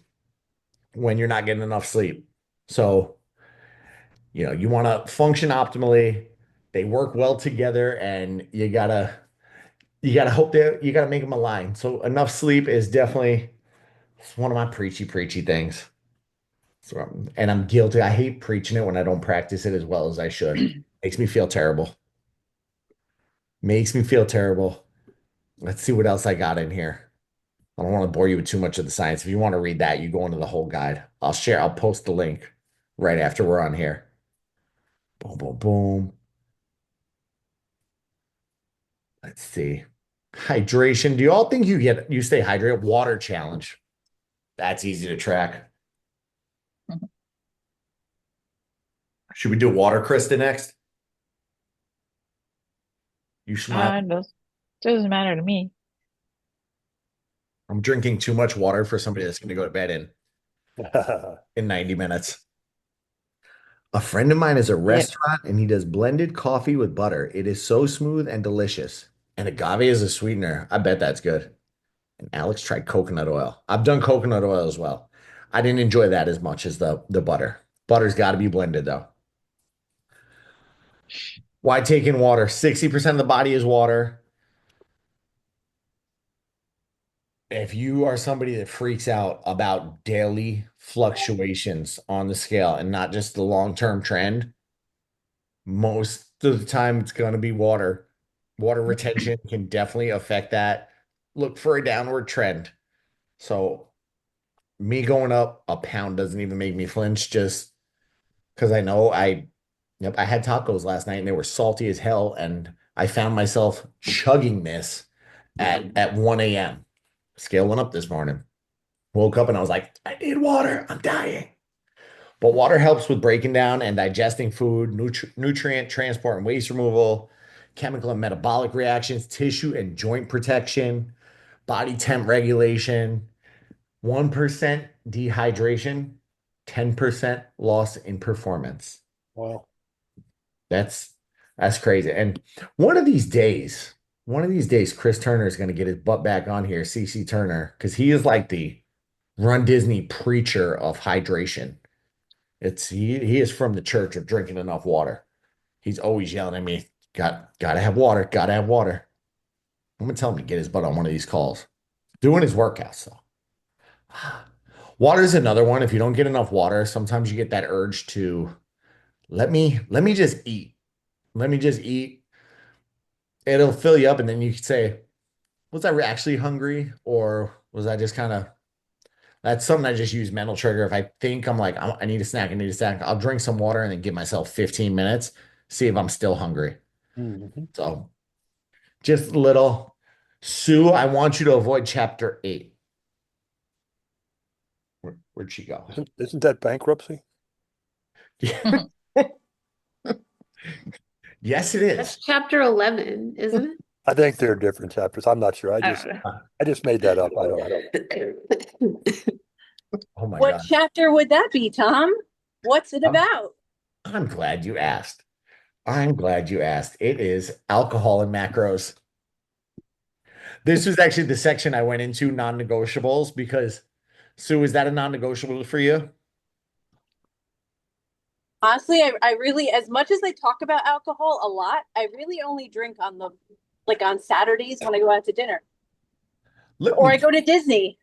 when you're not getting enough sleep. So You want to function optimally. They work well together, and you gotta hope that you gotta make them align. So enough sleep is definitely it's one of my preachy things. So, and I'm guilty. I hate preaching it when I don't practice it as well as I should. Makes me feel terrible. Makes me feel terrible. Let's see what else I got in here. I don't want to bore you with too much of the science. If you want to read that, you go into the whole guide. I'll post the link right after we're on here. Boom, boom, boom. Let's see. Hydration. Do you all think you stay hydrated? Water challenge. That's easy to track. Should we do water, Krista, next? You smile. Doesn't matter to me. I'm drinking too much water for somebody that's going to go to bed in 90 minutes. A friend of mine is a restaurant and he does blended coffee with butter. It is so smooth and delicious. And agave is a sweetener. I bet that's good. And Alex tried coconut oil. I've done coconut oil as well. I didn't enjoy that as much as the butter. Butter's got to be blended though. Why take in water? 60% of the body is water. If you are somebody that freaks out about daily fluctuations on the scale and not just the long-term trend, most of the time it's going to be water. Water retention can definitely affect that. Look for a downward trend. So me going up a pound doesn't even make me flinch just because I know I had tacos last night and they were salty as hell. And I found myself chugging this at 1 a.m. Scale went up this morning. Woke up and I was like, I need water. I'm dying. But water helps with breaking down and digesting food, nutrient transport and waste removal, chemical and metabolic reactions, tissue and joint protection, body temp regulation, 1% dehydration, 10% loss in performance. Wow. That's crazy. And one of these days, Chris Turner is going to get his butt back on here, CC Turner, because he is like the Run Disney preacher of hydration. He is from the church of drinking enough water. He's always yelling at me, gotta have water, gotta have water. I'm gonna tell him to get his butt on one of these calls. Doing his workouts though. Water is another one. If you don't get enough water, sometimes you get that urge to let me just eat. Let me just eat. It'll fill you up, and then you could say, was I actually hungry? Or was I just kind of that's something I just use mental trigger. If I think I'm like, I need a snack, I'll drink some water and then give myself 15 minutes, see if I'm still hungry. Mm-hmm. So just a little. Sue, I want you to avoid chapter 8. Where'd she go? Isn't that bankruptcy? Yeah. Yes, it is. That's chapter 11, isn't it? I think they're different chapters. I'm not sure. I just made that up. I don't know. Oh my What God. chapter would that be, Tom? What's it about? I'm glad you asked. It is alcohol and macros. This was actually the section I went into, non-negotiables, because Sue, is that a non-negotiable for you? Honestly, I really, as much as I talk about alcohol a lot, I really only drink on on Saturdays when I go out to dinner. Or I go to Disney.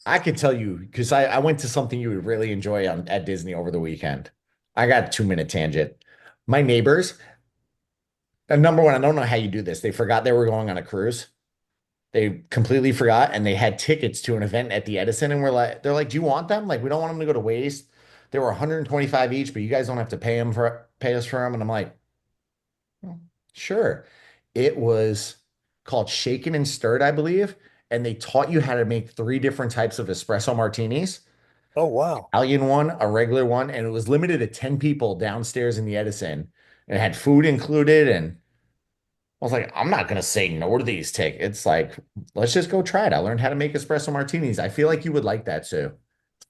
I could tell you, because I went to something you would really enjoy at Disney over the weekend. I got a 2-minute tangent. My neighbors, number one, I don't know how you do this. They forgot they were going on a cruise. They completely forgot, and they had tickets to an event at the Edison, and they're like, do you want them? Like, we don't want them to go to waste. They were 125 each, but you guys don't have to pay us for them. And I'm like, well, sure. It was called Shaken and Stirred, I believe. And they taught you how to make 3 different types of espresso martinis. Oh, wow. Italian one, a regular one, and it was limited to 10 people downstairs in the Edison. And it had food included. And I was like, I'm not going to say no to these tickets. Like, let's just go try it. I learned how to make espresso martinis. I feel like you would like that, Sue.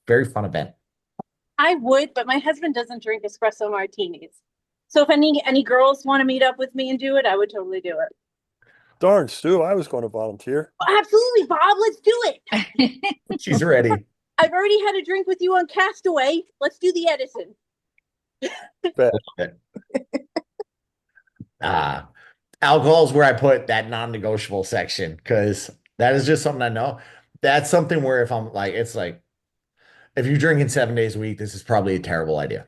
Very fun event. I would, but my husband doesn't drink espresso martinis. So if any girls want to meet up with me and do it, I would totally do it. Darn, Stu, I was going to volunteer. Absolutely, Bob. Let's do it. She's ready. I've already had a drink with you on Castaway. Let's do the Edison. Fat. Ah, alcohol is where I put that non-negotiable section because that is just something I know. That's something where if I'm like, it's like if you're drinking 7 days a week, this is probably a terrible idea.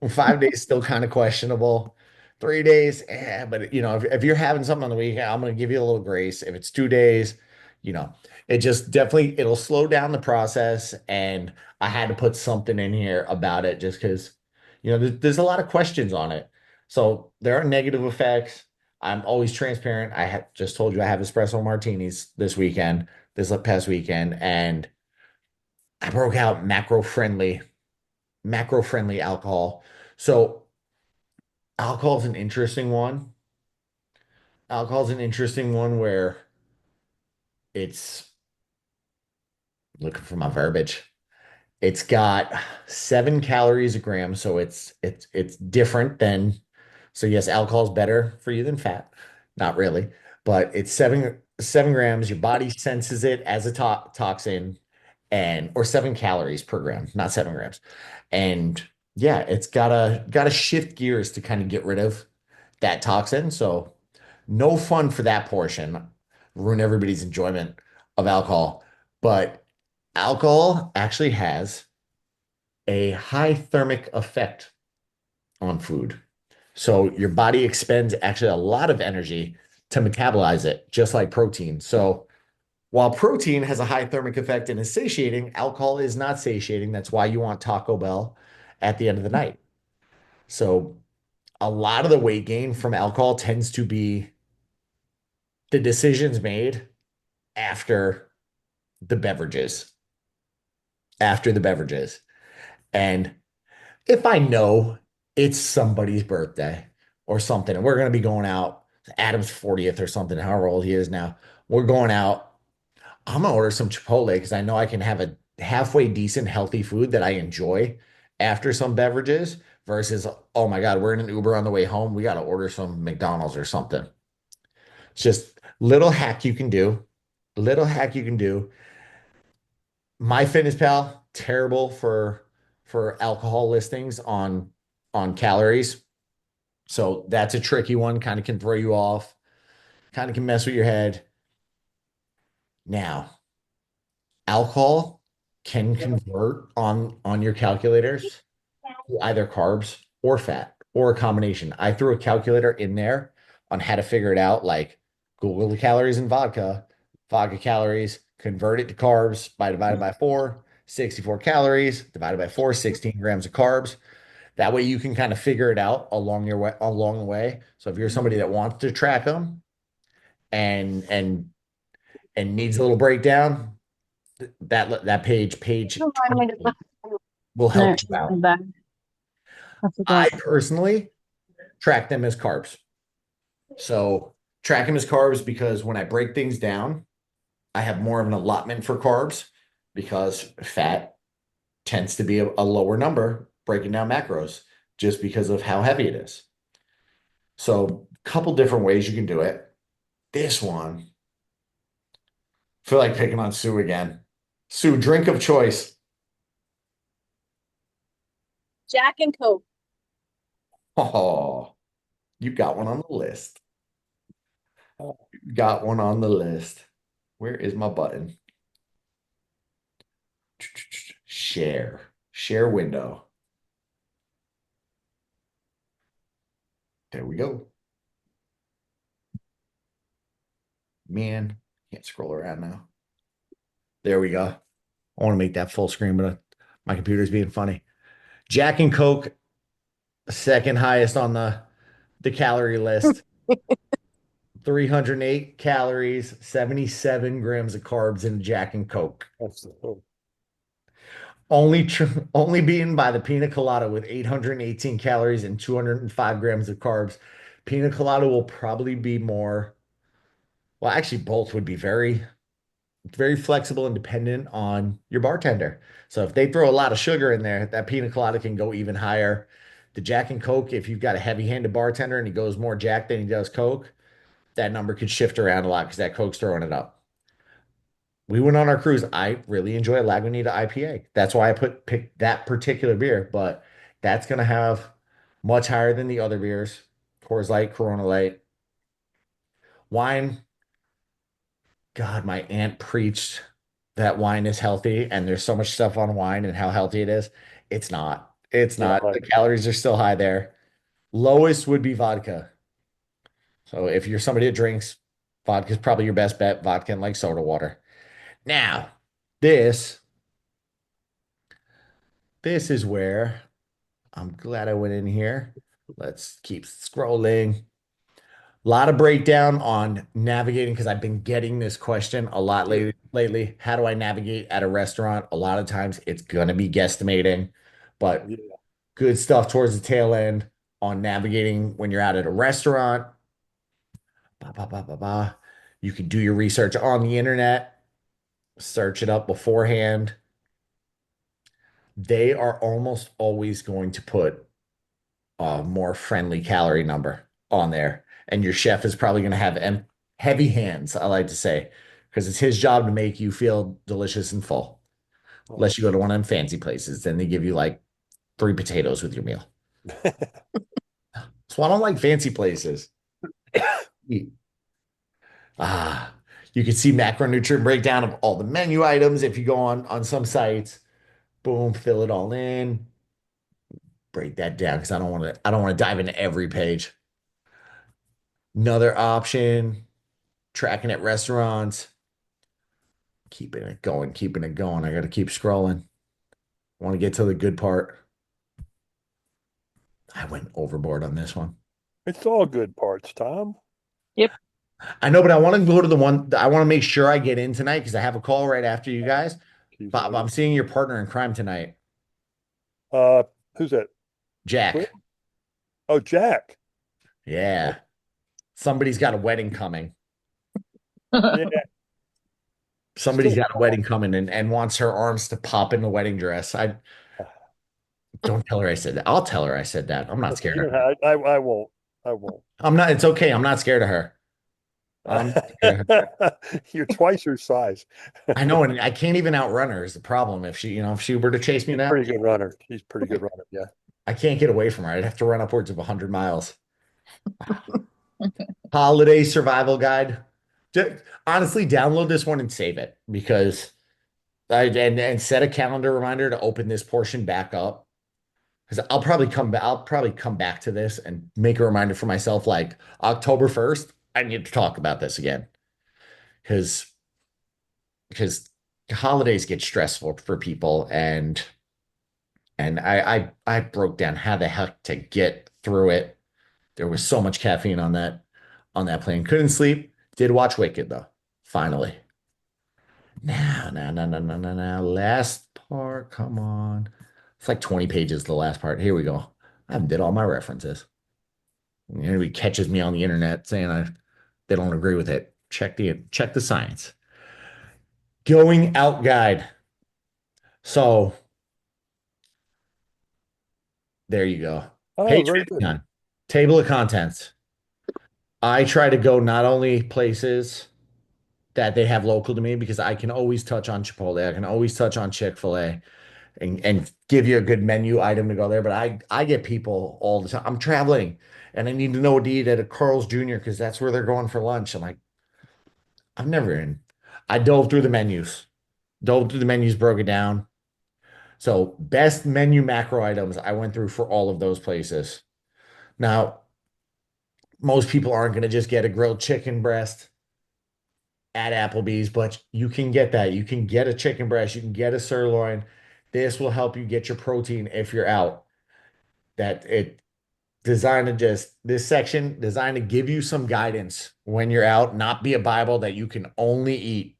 5 days still kind of questionable. 3 days, but if you're having something on the weekend, I'm gonna give you a little grace. If it's 2 days, you know, it just definitely it'll slow down the process. And I had to put something in here about it just because, there's a lot of questions on it. So there are negative effects. I'm always transparent. I have just told you I have espresso martinis this past weekend, and I broke out macro friendly alcohol. So alcohol is an interesting one. Alcohol is an interesting one where it's looking for my verbiage. It's got 7 calories a gram, so it's different than so yes, alcohol is better for you than fat. Not really, but it's 7 grams. Your body senses it as a toxin, and or 7 calories per gram, not 7 grams. And yeah, it's gotta shift gears to kind of get rid of that toxin. So no fun for that portion. Ruin everybody's enjoyment of alcohol. But alcohol actually has a high thermic effect on food. So your body expends actually a lot of energy to metabolize it, just like protein. So while protein has a high thermic effect and is satiating, alcohol is not satiating. That's why you want Taco Bell at the end of the night. So a lot of the weight gain from alcohol tends to be the decisions made after the beverages, after the beverages. And if I know it's somebody's birthday or something, and we're going to be going out, Adam's 40th or something, however old he is now, we're going out. I'm going to order some Chipotle because I know I can have a halfway decent, healthy food that I enjoy after some beverages versus, oh my God, we're in an Uber on the way home. We got to order some McDonald's or something. It's just little hack you can do. Little hack you can do. MyFitnessPal, terrible for alcohol listings on calories. So that's a tricky one, kind of can throw you off, kind of can mess with your head. Now, alcohol can convert on your calculators to either carbs or fat or a combination. I threw a calculator in there on how to figure it out, like Google the calories in vodka calories, convert it to carbs by divided by 4, 64 calories divided by 4, 16 grams of carbs. That way you can kind of figure it out along the way. So if you're somebody that wants to track them and needs a little breakdown, that page No, I made 20 it. will No, help you out. I'm back. I I forgot. personally track them as carbs. So track them as carbs because when I break things down, I have more of an allotment for carbs because fat tends to be a lower number breaking down macros just because of how heavy it is. So a couple different ways you can do it. This one, I feel like picking on Sue again. Sue, drink of choice. Jack and Coke. Oh, you got one on the list. You got one on the list. Where is my button? Share window. There we go. Man, can't scroll around now. There we go. I want to make that full screen, but my computer's being funny. Jack and Coke, second highest on the calorie list. 308 calories, 77 grams of carbs in Jack and Coke. Only beaten by the pina colada with 818 calories and 205 grams of carbs. Pina colada will probably be more, well, actually, both would be very, very flexible and dependent on your bartender. So if they throw a lot of sugar in there, that pina colada can go even higher. The Jack and Coke, if you've got a heavy-handed bartender and he goes more Jack than he does Coke, that number could shift around a lot because that Coke's throwing it up. We went on our cruise. I really enjoy Lagunitas IPA. That's why I picked that particular beer, but that's gonna have much higher than the other beers. Coors Light, Corona Light. Wine, God, my aunt preached that wine is healthy, and there's so much stuff on wine and how healthy it is. It's not. It's Yeah, not. The calories are still high there. Lowest would be vodka. So if you're somebody that drinks, vodka is probably your best bet. Vodka and like soda water. Now, this this is where I'm glad I went in here. Let's keep scrolling. A lot of breakdown on navigating because I've been getting this question a lot lately. How do I navigate at a restaurant? A lot of times it's gonna be guesstimating, but yeah. good stuff towards the tail end on navigating when you're out at a restaurant. Ba, ba, ba, ba, ba. You can do your research on the internet, search it up beforehand. They are almost always going to put a more friendly calorie number on there. And your chef is probably going to have heavy hands, I like to say, because it's his job to make you feel delicious and full. Unless you go to one of them fancy places, then they give you like 3 potatoes with your meal. So I don't like fancy places. Ah, you can see macronutrient breakdown of all the menu items if you go on some sites. Boom, fill it all in. Break that down because I don't want to dive into every page. Another option, tracking at restaurants. Keeping it going, keeping it going. I got to keep scrolling. Want to get to the good part. I went overboard on this one. It's all good parts, Tom. Yep. I know, but I want to go to the one I want to make sure I get in tonight because I have a call right after you guys. Bob, I'm seeing your partner in crime tonight. Who's that? Jack. Oh, Jack. Yeah. Somebody's got a wedding coming. Yeah. Somebody's got a wedding coming and wants her arms to pop in the wedding dress. I don't tell her I said that. I'll tell her I said that. I'm not scared of her. I won't. I won't. I'm not. It's okay. I'm not scared of her. You're twice her size. I know, and I can't even outrun her is the problem. If she were to chase me now, pretty good runner. She's a pretty good runner. Yeah. I can't get away from her. I'd have to run upwards of 100 miles. Holiday survival guide. Honestly, download this one and save it because and set a calendar reminder to open this portion back up. Because I'll probably come back to this and make a reminder for myself like October 1st, I need to talk about this again. Because holidays get stressful for people and I broke down how the heck to get through it. There was so much caffeine on that plane. Couldn't sleep. Did watch Wicked though. Finally. Now. Last part. Come on. It's like 20 pages, the last part. Here we go. I did all my references. Anybody catches me on the internet saying they don't agree with it. Check the science. Going out guide. So there you go. Oh, Page very 59. good. Table of contents. I try to go not only places that they have local to me because I can always touch on Chipotle. I can always touch on Chick-fil-A and give you a good menu item to go there. But I get people all the time. I'm traveling and I need to know what to eat at a Carl's Jr. because that's where they're going for lunch. I'm like, I'm never in. I dove through the menus, broke it down. So best menu macro items I went through for all of those places. Now, most people aren't going to just get a grilled chicken breast at Applebee's, but you can get that. You can get a chicken breast, you can get a sirloin. This will help you get your protein if you're out. That it designed to just this section designed to give you some guidance when you're out, not be a Bible that you can only eat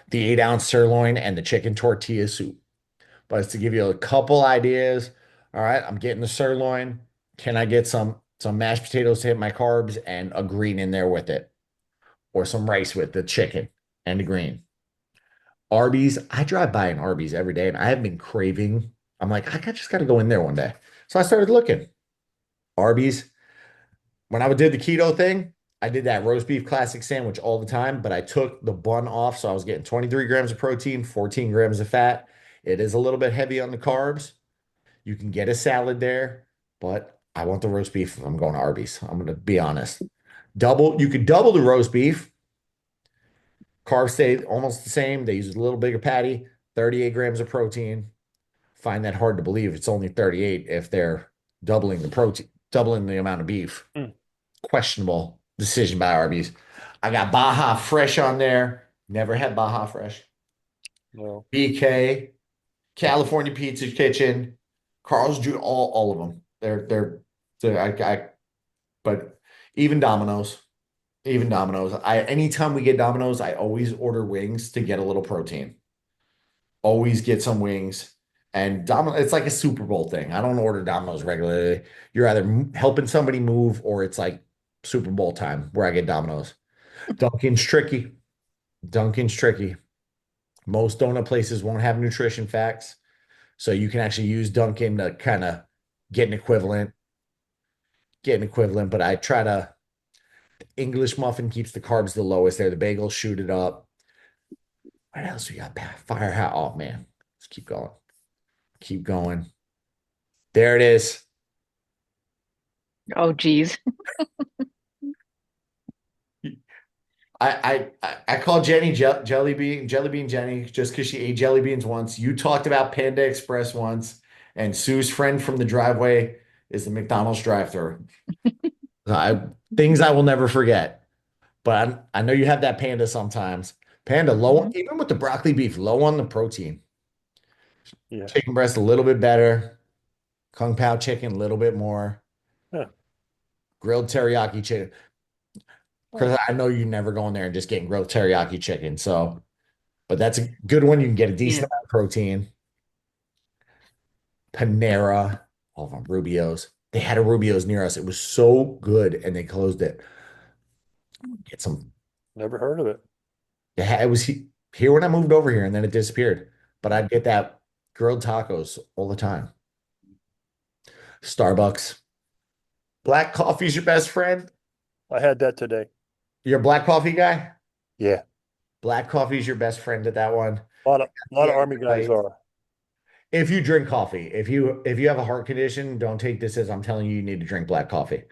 the 8-ounce sirloin and the chicken tortilla soup. But it's to give you a couple ideas. All right, I'm getting the sirloin. Can I get some mashed potatoes to hit my carbs and a green in there with it? Or some rice with the chicken and the green. Arby's, I drive by an Arby's every day and I have been craving. I'm like, I just got to go in there one day. So I started looking. Arby's, when I did the keto thing, I did that roast beef classic sandwich all the time, but I took the bun off. So I was getting 23 grams of protein, 14 grams of fat. It is a little bit heavy on the carbs. You can get a salad there, but I want the roast beef if I'm going to Arby's. I'm gonna be honest. You could double the roast beef. Carbs stay almost the same. They use a little bigger patty, 38 grams of protein. Find that hard to believe. It's only 38 if they're doubling the protein, doubling the amount of beef. Mm. Questionable decision by Arby's. I got Baja Fresh on there. Never had Baja Fresh. No. BK, California Pizza Kitchen, Carl's Jr. All of them. But even Domino's, anytime we get Domino's, I always order wings to get a little protein. Always get some wings. And it's like a Super Bowl thing. I don't order Domino's regularly. You're either helping somebody move or it's like Super Bowl time where I get Domino's. Dunkin's tricky. Most donut places won't have nutrition facts. So you can actually use Dunkin' to kind of get an equivalent. But I try to, English muffin keeps the carbs the lowest there. The bagels shoot it up. What else we got? Firehouse. Oh man. Let's keep going. There it is. Oh, geez. I call Jenny Jelly Bean Jenny just because she ate jelly beans once. You talked about Panda Express once, and Sue's friend from the driveway is the McDonald's drive-thru. Things I will never forget. But I know you have that Panda sometimes. Panda low, even with the broccoli beef, low on the protein. Yeah. Chicken breast a little bit better. Kung Pao chicken a little bit more. Huh. Grilled teriyaki chicken. Because I know you never go in there and just getting grilled teriyaki chicken. So, but that's a good one. You can get a decent amount of protein. Panera, all of them, Rubio's. They had a Rubio's near us. It was so good, and they closed it. Get some. Never heard of it. It was here when I moved over here, and then it disappeared. But I'd get that grilled tacos all the time. Starbucks. Black coffee's your best friend. I had that today. You're a black coffee guy? Yeah. Black coffee's your best friend at that one. A lot of Army guys are. If you drink coffee, if you have a heart condition, don't take this as I'm telling you need to drink black coffee.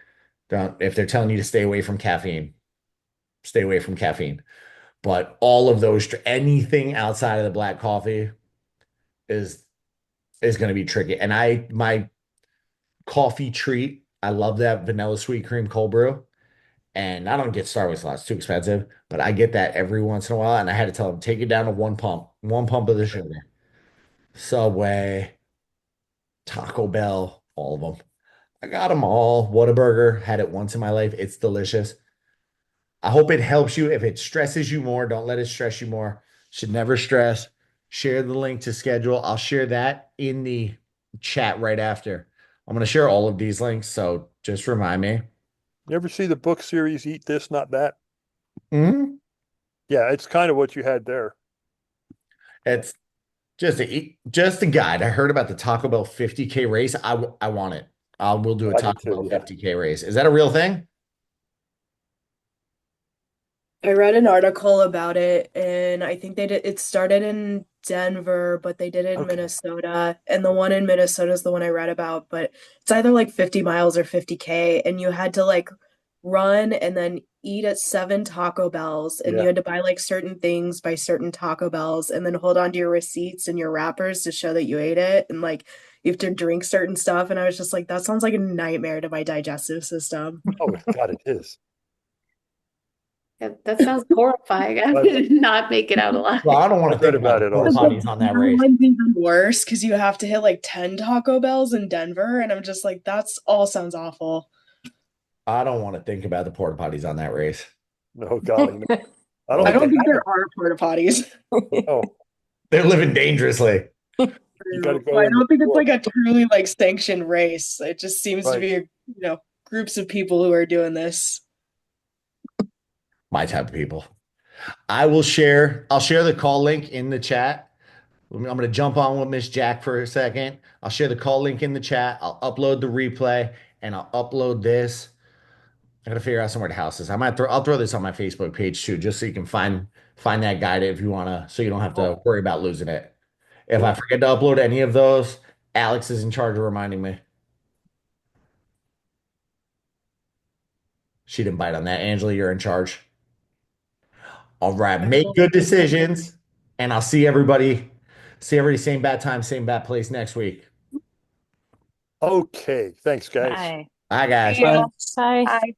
If they're telling you to stay away from caffeine, stay away from caffeine. But all of those, anything outside of the black coffee is going to be tricky. And my coffee treat, I love that vanilla sweet cream cold brew. And I don't get Starbucks a lot. It's too expensive, but I get that every once in a while. And I had to tell them, take it down to one pump of the sugar. Subway, Taco Bell, all of them. I got them all. Whataburger, had it once in my life. It's delicious. I hope it helps you. If it stresses you more, don't let it stress you more. Should never stress. Share the link to schedule. I'll share that in the chat right after. I'm going to share all of these links, so just remind me. You ever see the book series Eat This, Not That? Mm-hmm. Yeah, it's kind of what you had there. It's just a guide. I heard about the Taco Bell 50K race. I want it. We'll do a Taco Bell 50K race. Is that a real thing? I read an article about it, and I think it started in Denver, but they did it in Minnesota. And the one in Minnesota is the one I read about, but it's either like 50 miles or 50K, and you had to like run and then eat at 7 Taco Bells, and you had to buy like certain things by certain Taco Bells, and then hold on to your receipts and your wrappers to show that you ate it, and like you have to drink certain stuff. And I was just like, that sounds like a nightmare to my digestive system. Oh God, it is. That sounds horrifying. I did not make it out alive. Well, I don't want to think about it. Potties on that race. Mine's even worse because you have to hit like 10 Taco Bells in Denver, and I'm just like, that's all sounds awful. I don't want to think about the porta potties on that race. No, golly. No. I don't think there are porta potties. Oh, they're living dangerously. You gotta go I don't think it's like a truly like sanctioned race. It just seems to be, groups of people who are doing this. My type of people. I'll share the call link in the chat. I'm going to jump on with Miss Jack for a second. I'll share the call link in the chat. I'll upload the replay, and I'll upload this. I got to figure out somewhere to house this. I'll throw this on my Facebook page too, just so you can find that guide if you want to, so you don't have to worry about losing it. If I forget to upload any of those, Alex is in charge of reminding me. She didn't bite on that. Angela, you're in charge. All right, make good decisions, and I'll see everybody same bad time, same bad place next week. Okay, thanks, guys. Bye. Bye, guys. Bye. Bye. Hi.